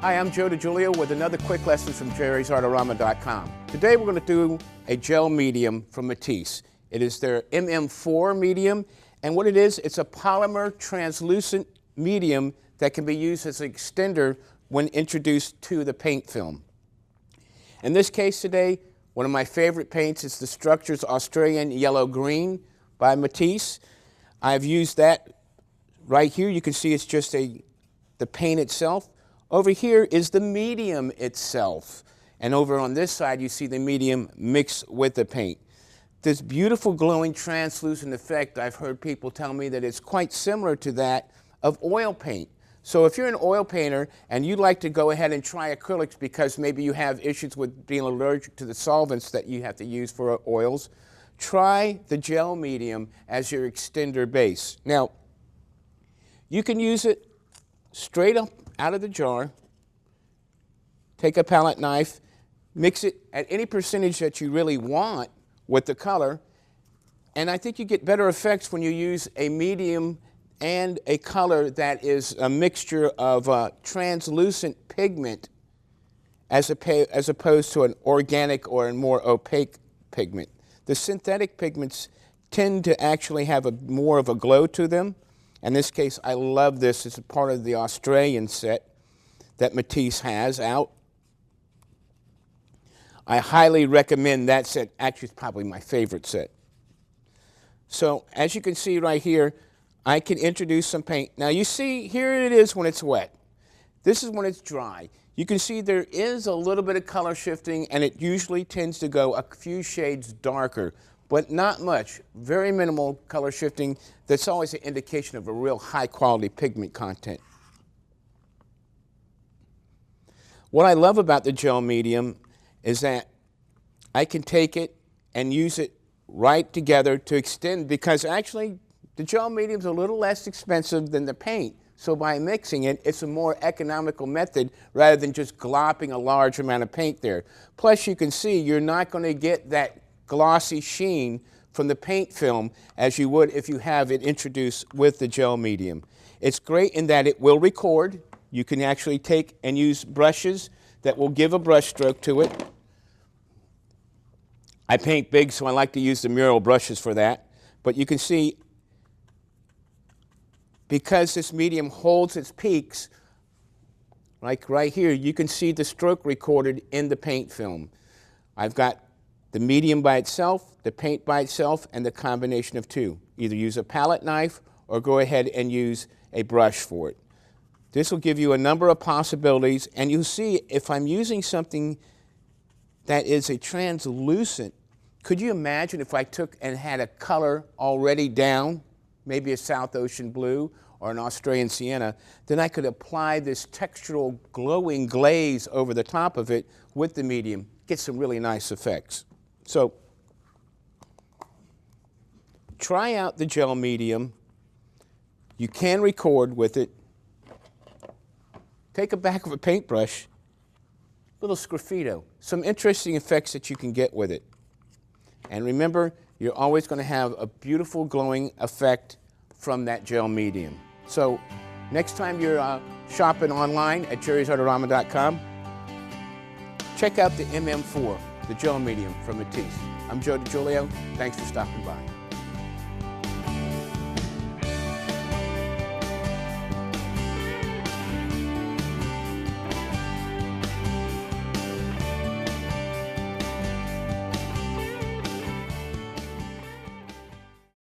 Hi, I'm Joe DiGiulio with another quick lesson from jerrysartorama.com. Today we're going to do a gel medium from Matisse. It is their MM4 medium, and what it is, it's a polymer translucent medium that can be used as an extender when introduced to the paint film. In this case today, one of my favorite paints is the Structures Australian Yellow Green by Matisse. I've used that right here. You can see it's just the paint itself. Over here is the medium itself. And over on this side, you see the medium mixed with the paint. This beautiful glowing translucent effect, I've heard people tell me that it's quite similar to that of oil paint. So if you're an oil painter and you'd like to go ahead and try acrylics because maybe you have issues with being allergic to the solvents that you have to use for oils, try the gel medium as your extender base. Now, you can use it straight up out of the jar, take a palette knife, mix it at any percentage that you really want with the color, and I think you get better effects when you use a medium and a color that is a mixture of translucent pigment as opposed to an organic or a more opaque pigment. The synthetic pigments tend to actually have more of a glow to them. In this case, I love this. It's a part of the Australian set that Matisse has out. I highly recommend that set. Actually, it's probably my favorite set. So as you can see right here, I can introduce some paint. Now you see, here it is when it's wet. This is when it's dry. You can see there is a little bit of color shifting, and it usually tends to go a few shades darker, but not much. Very minimal color shifting. That's always an indication of a real high quality pigment content. What I love about the gel medium is that I can take it and use it right together to extend, because actually the gel medium is a little less expensive than the paint. So by mixing it, it's a more economical method rather than just glopping a large amount of paint there. Plus you can see you're not going to get that glossy sheen from the paint film as you would if you have it introduced with the gel medium. It's great in that it will record. You can actually take and use brushes that will give a brush stroke to it. I paint big, so I like to use the mural brushes for that. But you can see, because this medium holds its peaks, like right here, you can see the stroke recorded in the paint film. I've got the medium by itself, the paint by itself, and the combination of two. Either use a palette knife or go ahead and use a brush for it. This will give you a number of possibilities, and you'll see if I'm using something that is a translucent, could you imagine if I took and had a color already down, maybe a South Ocean blue or an Australian sienna, then I could apply this textural glowing glaze over the top of it with the medium, get some really nice effects. So try out the gel medium. You can record with it. Take a back of a paintbrush, little sgraffito, some interesting effects that you can get with it. And remember, you're always going to have a beautiful glowing effect from that gel medium. So next time you're shopping online at jerrysartorama.com, check out the MM4, the gel medium from Matisse. I'm Joe DiGiulio. Thanks for stopping by.